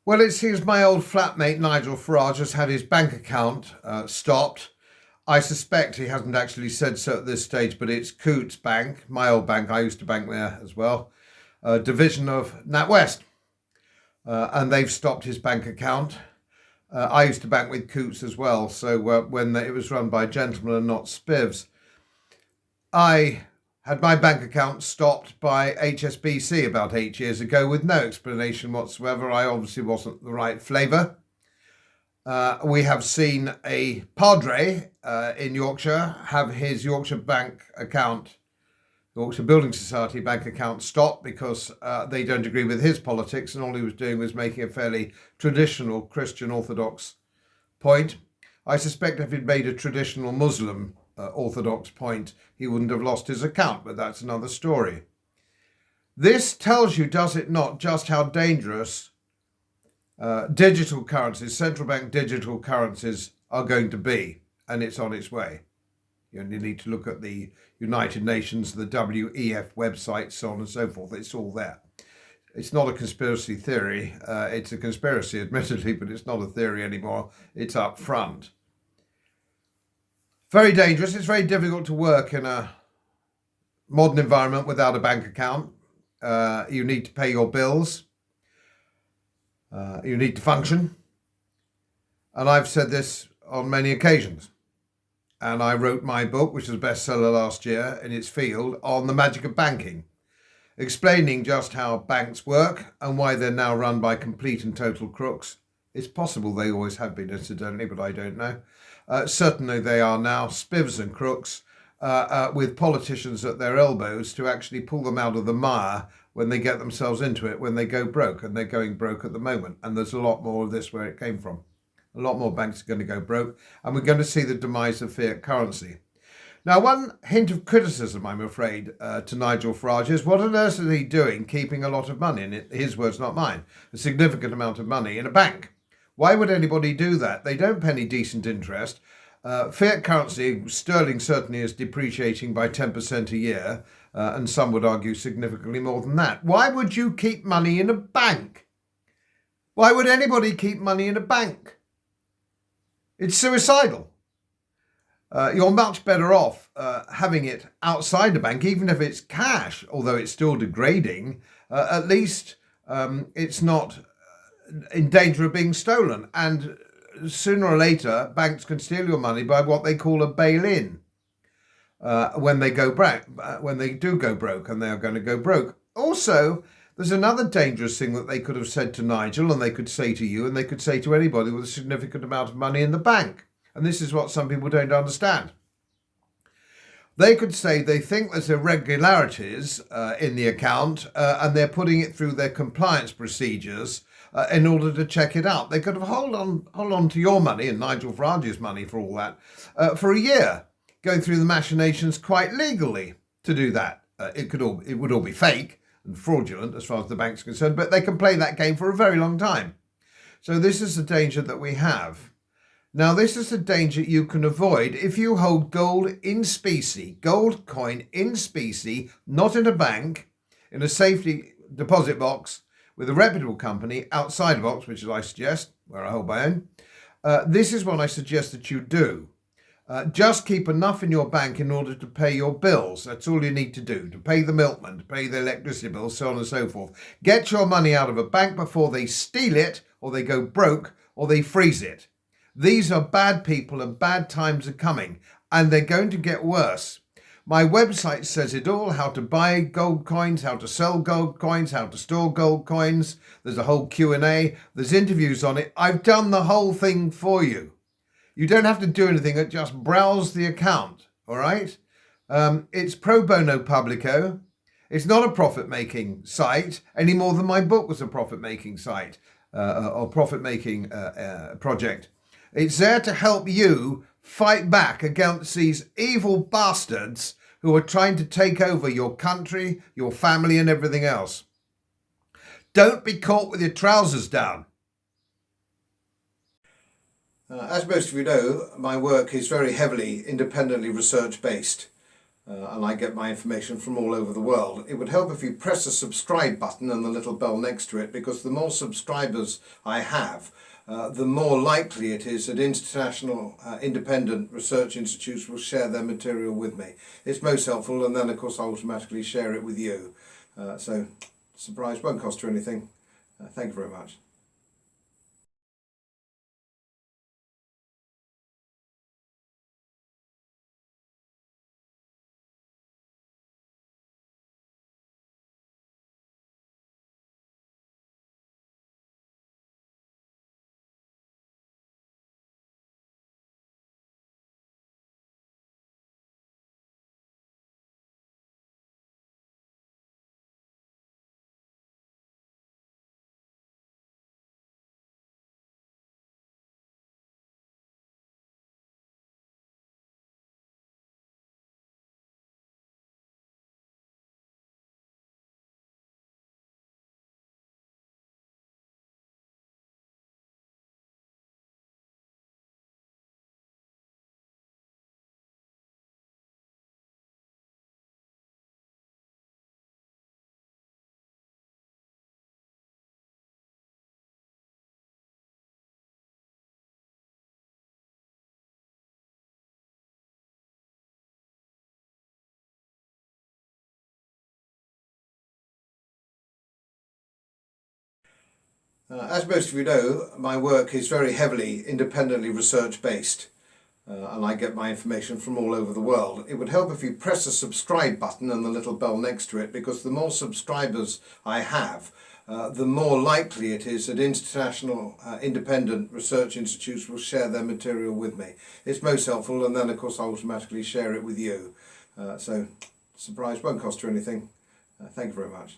Well, it seems my old flatmate Nigel Farage has had his bank account stopped. I suspect he hasn't actually said so at this stage, but it's Coots Bank, my old bank. I used to bank there as well, division of NatWest, and they've stopped his bank account. I used to bank with Coots as well, so when it was run by gentlemen and not spivs. I had my bank account stopped by HSBC about 8 years ago with no explanation whatsoever. I obviously wasn't the right flavour. We have seen a padre in Yorkshire have his Yorkshire Bank account, Yorkshire Building Society bank account stopped because they don't agree with his politics, and all he was doing was making a fairly traditional Christian Orthodox point. I suspect if he'd made a traditional Muslim Orthodox point, he wouldn't have lost his account, but that's another story. This tells you, does it not, just how dangerous digital currencies, central bank digital currencies, are going to be, and it's on its way. You only need to look at the United Nations, the WEF website, so on and so forth. It's all there. It's not a conspiracy theory. It's a conspiracy, admittedly, but it's not a theory anymore. It's up front. Very dangerous. It's very difficult to work in a modern environment without a bank account. You need to pay your bills. You need to function. And I've said this on many occasions. And I wrote my book, which was a bestseller last year in its field, on the magic of banking, explaining just how banks work and why they're now run by complete and total crooks. It's possible they always have been, incidentally, but I don't know. Certainly they are now spivs and crooks with politicians at their elbows to actually pull them out of the mire when they get themselves into it, when they go broke, and they're going broke at the moment. And there's a lot more of this where it came from. A lot more banks are going to go broke, and we're going to see the demise of fiat currency. Now, one hint of criticism, I'm afraid, to Nigel Farage is, what on earth is he doing keeping a lot of money, in his words, not mine, a significant amount of money in a bank? Why would anybody do that? They don't pay any decent interest. Fiat currency, sterling certainly is depreciating by 10% a year, and some would argue significantly more than that. Why would you keep money in a bank? Why would anybody keep money in a bank? It's suicidal. You're much better off having it outside the bank, even if it's cash, although it's still degrading. At least it's not in danger of being stolen. And sooner or later, banks can steal your money by what they call a bail-in when they go broke, when they do go broke, and they are going to go broke. Also, there's another dangerous thing that they could have said to Nigel, and they could say to you, and they could say to anybody with a significant amount of money in the bank. And this is what some people don't understand. They could say they think there's irregularities in the account, and they're putting it through their compliance procedures in order to check it out. They could have hold on to your money and Nigel Farage's money for all that for a year, going through the machinations quite legally to do that. It would all be fake and fraudulent as far as the bank's concerned, but they can play that game for a very long time. So this is the danger that we have. Now, this is a danger you can avoid if you hold gold in specie, gold coin in specie, not in a bank, in a safety deposit box with a reputable company outside a box, which is I suggest, where I hold my own. This is what I suggest that you do. Just keep enough in your bank in order to pay your bills. That's all you need to do, to pay the milkman, to pay the electricity bills, so on and so forth. Get your money out of a bank before they steal it, or they go broke, or they freeze it. These are bad people, and bad times are coming, and they're going to get worse. My website says it all: how to buy gold coins, how to sell gold coins, how to store gold coins. There's a whole Q&A. There's interviews on it. I've done the whole thing for you. You don't have to do anything, just browse the account, all right? It's pro bono publico. It's not a profit-making site any more than my book was a profit-making site or profit-making project. It's there to help you fight back against these evil bastards who are trying to take over your country, your family, and everything else. Don't be caught with your trousers down. As most of you know, my work is very heavily independently research-based. and I get my information from all over the world. It would help if you press the subscribe button and the little bell next to it, because the more subscribers I have, the more likely it is that international independent research institutes will share their material with me. It's most helpful, and then of course I automatically share it with you. So surprise, won't cost you anything. Thank you very much. As most of you know, my work is very heavily independently research based, and I get my information from all over the world. It would help if you press the subscribe button and the little bell next to it, because the more subscribers I have, the more likely it is that international independent research institutes will share their material with me. It's most helpful, and then of course I automatically share it with you. So surprise, won't cost you anything. Thank you very much.